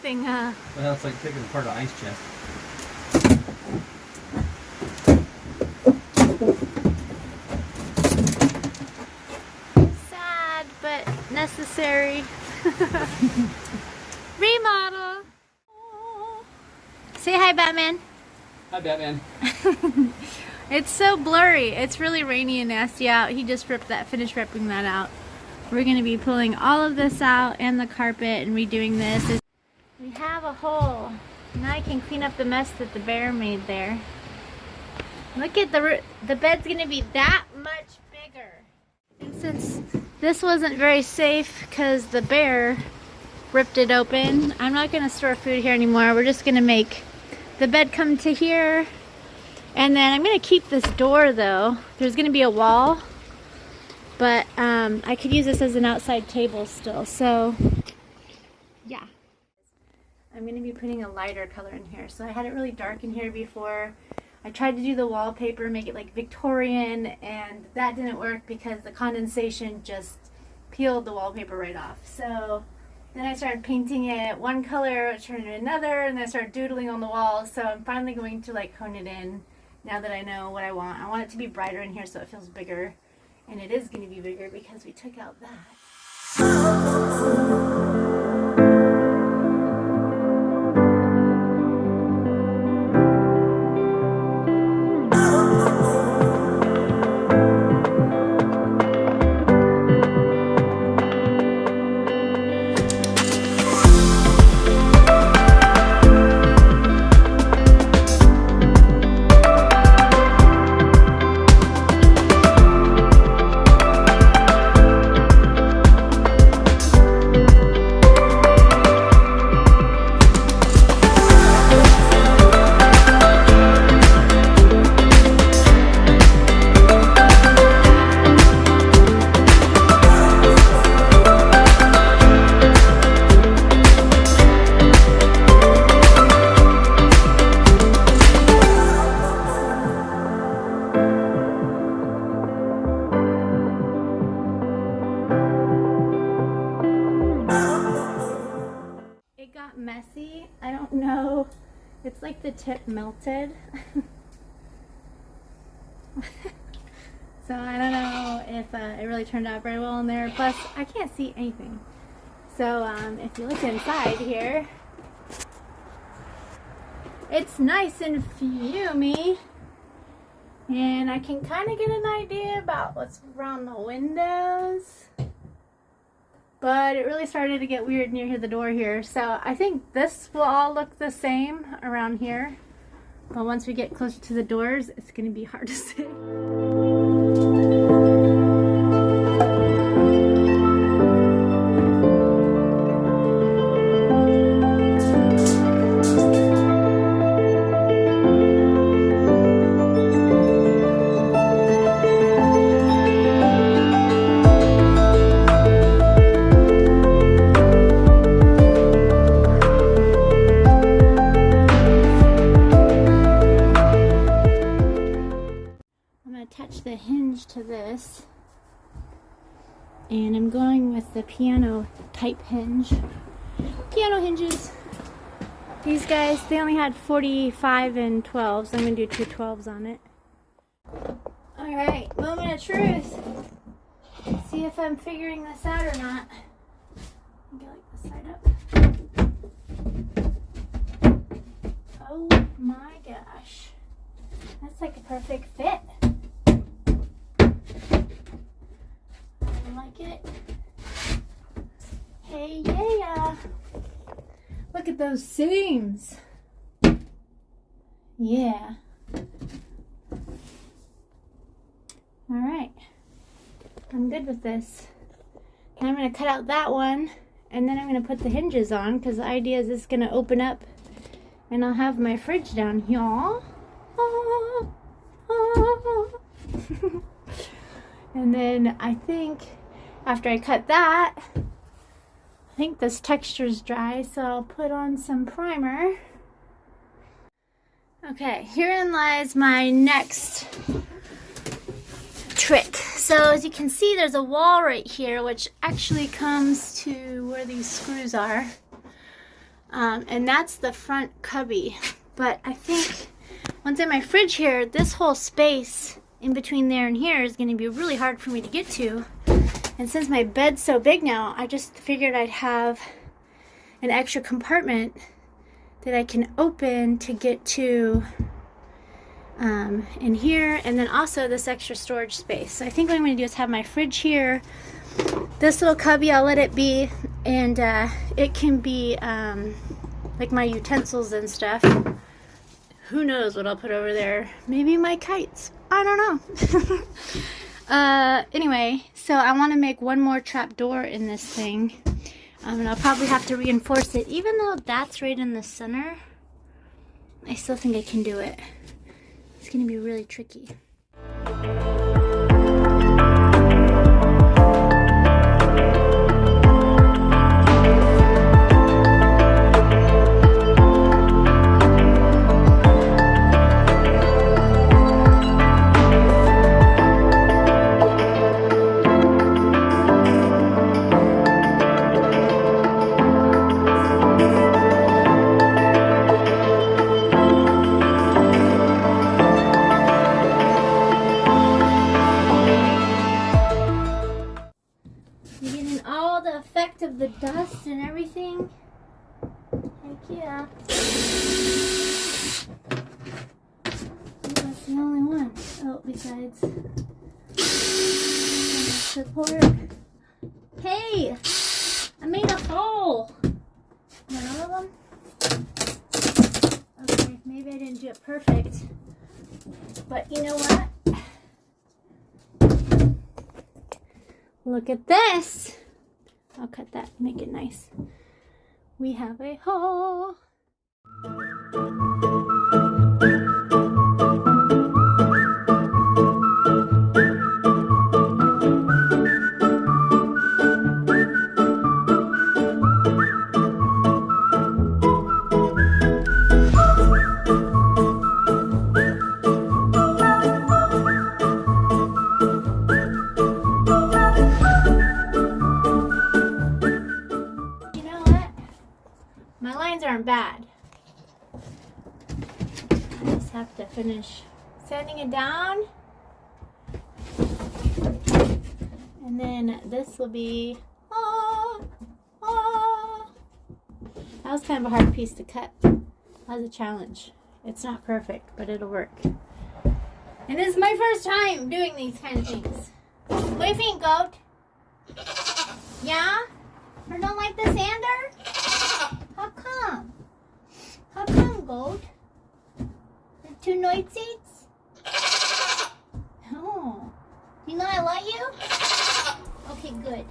anything, huh? Well, it's like taking apart an ice chest. Sad, but necessary. Remodel. Say hi, Batman. Hi, Batman. It's so blurry. It's really rainy and nasty out. He just finished ripping that out. We're going to be pulling all of this out and the carpet and redoing this. We have a hole. Now I can clean up the mess that the bear made there. Look at the bed's going to be that much bigger. And since this wasn't very safe because the bear ripped it open, I'm not going to store food here anymore. We're just going to make the bed come to here. And then I'm going to keep this door though. There's going to be a wall. But I could use this as an outside table still. So yeah. I'm going to be putting a lighter color in here. So I had it really dark in here before. I tried to do the wallpaper, make it like Victorian, and that didn't work because the condensation just peeled the wallpaper right off. So then I started painting it one color, it turned into another, and then I started doodling on the walls. So I'm finally going to like hone it in now that I know what I want. I want it to be brighter in here so it feels bigger. And it is going to be bigger because we took out that. Messy. I don't know. It's like the tip melted. So I don't know if it really turned out very well in there. Plus, I can't see anything. So if you look inside here, it's nice and fumey. And I can kind of get an idea about what's around the windows. But it really started to get weird near the door here. So I think this will all look the same around here. But once we get closer to the doors, it's going to be hard to see. Attach the hinge to this, and I'm going with the piano type hinge. Piano hinges, these guys, they only had 45 and 12, so I'm gonna do 2 12s on it. All right, moment of truth. See if I'm figuring this out or not. Get like this side up. Oh my gosh, that's like a perfect fit. Like it. Hey, yeah. Look at those seams. Yeah. All right. I'm good with this. And I'm going to cut out that one, and then I'm going to put the hinges on because the idea is it's going to open up and I'll have my fridge down here. And then I think after I cut that, I think this texture is dry, so I'll put on some primer. Okay, herein lies my next trick. So as you can see, there's a wall right here, which actually comes to where these screws are. And that's the front cubby. But I think once I have my fridge here, this whole space in between there and here is going to be really hard for me to get to. And since my bed's so big now, I just figured I'd have an extra compartment that I can open to get to in here, and then also this extra storage space. So I think what I'm going to do is have my fridge here. This little cubby, I'll let it be, and it can be like my utensils and stuff. Who knows what I'll put over there? Maybe my kites. I don't know. Anyway, so I want to make one more trap door in this thing. And I'll probably have to reinforce it. Even though that's right in the center, I still think I can do it. It's going to be really tricky. Of the dust and everything. Heck yeah. That's the only one. Oh, besides support. Hey! I made a hole! One of them? Okay, maybe I didn't do it perfect. But you know what? Look at this! I'll cut that, make it nice. We have a hole. Aren't bad. I just have to finish sanding it down, and then this will be that was kind of a hard piece to cut. That was a challenge. It's not perfect, but it'll work. And this is my first time doing these kind of things. What do you think, goat? Yeah? Or don't like the sander? How come? How come, goat? You're too noisy? Oh. You know I love you? Okay, good.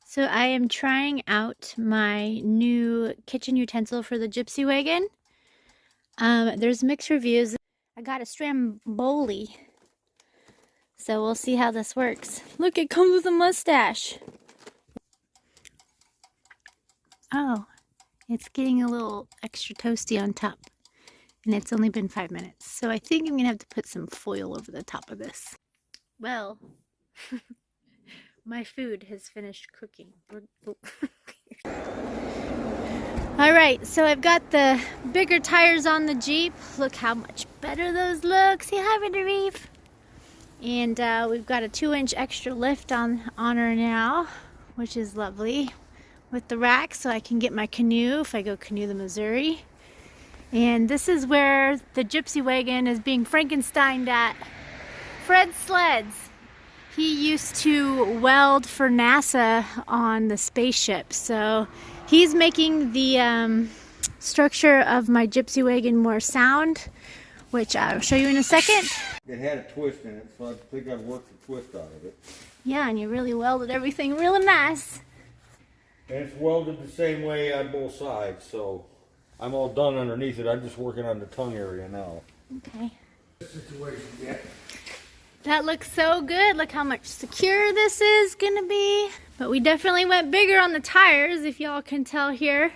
So I am trying out my new kitchen utensil for the Gypsy wagon. There's mixed reviews. I got a Stromboli So we'll see how this works. Look, it comes with a mustache. Oh, it's getting a little extra toasty on top. And it's only been 5 minutes. So I think I'm gonna have to put some foil over the top of this. Well, my food has finished cooking. Alright, so I've got the bigger tires on the Jeep. Look how much better those look. Say hi, Reeve. And we've got a 2-inch extra lift on her now, which is lovely. With the rack, so I can get my canoe if I go canoe the Missouri. And this is where the Gypsy wagon is being Frankensteined at. Fred's sleds. He used to weld for NASA on the spaceship, so he's making the structure of my Gypsy wagon more sound, which I'll show you in a second. It had a twist in it, so I think I've worked the twist out of it. Yeah, and you really welded everything really nice. And it's welded the same way on both sides, so I'm all done underneath it. I'm just working on the tongue area now. Okay. Situation yet. That looks so good. Look how much secure this is gonna be. But we definitely went bigger on the tires, if y'all can tell here.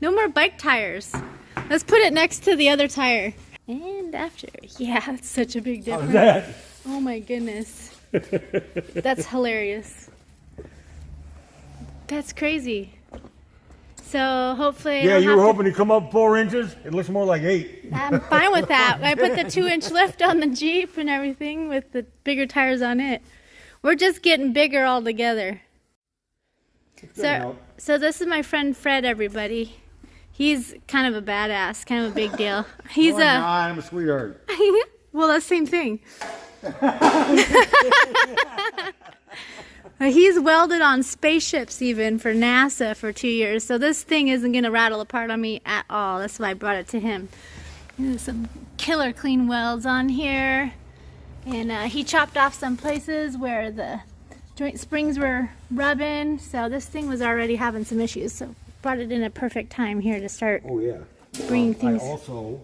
No more bike tires. Let's put it next to the other tire. And after. Yeah, it's such a big difference. How's that? Oh my goodness. That's hilarious. That's crazy. So hopefully Yeah, you were hoping to come up 4 inches? It looks more like 8. I'm fine with that. I put the 2-inch lift on the Jeep and everything with the bigger tires on it. We're just getting bigger all together. So this is my friend Fred, everybody. He's kind of a badass, kind of a big deal. He's I'm a sweetheart. well, that's the same thing. He's welded on spaceships even for NASA for 2 years, so this thing isn't going to rattle apart on me at all. That's why I brought it to him. There's some killer clean welds on here, and he chopped off some places where the joint springs were rubbing, so this thing was already having some issues, so brought it in a perfect time here to start bringing things. I also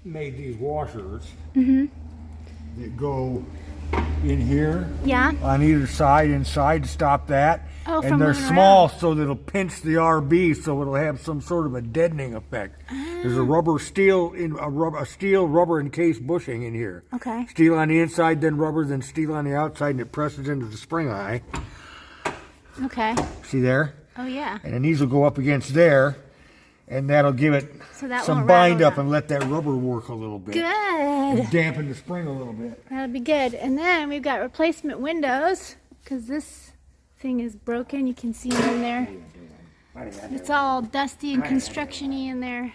made these washers that go in here on either side inside to stop that. Oh, and they're small so that it'll pinch the RB, so it'll have some sort of a deadening effect. There's a steel rubber encased bushing in here. Okay. Steel on the inside, then rubber, then steel on the outside, and it presses into the spring eye. Okay. See there? Oh yeah. And then these will go up against there, and that'll give it that some won't bind rattle up and let that rubber work a little bit. Good. And dampen the spring a little bit. That'll be good. And then we've got replacement windows, because this thing is broken. You can see them in there. It's all dusty and construction-y in there.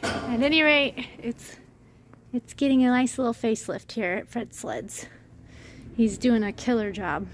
At any rate, it's getting a nice little facelift here at Fred Sleds. He's doing a killer job.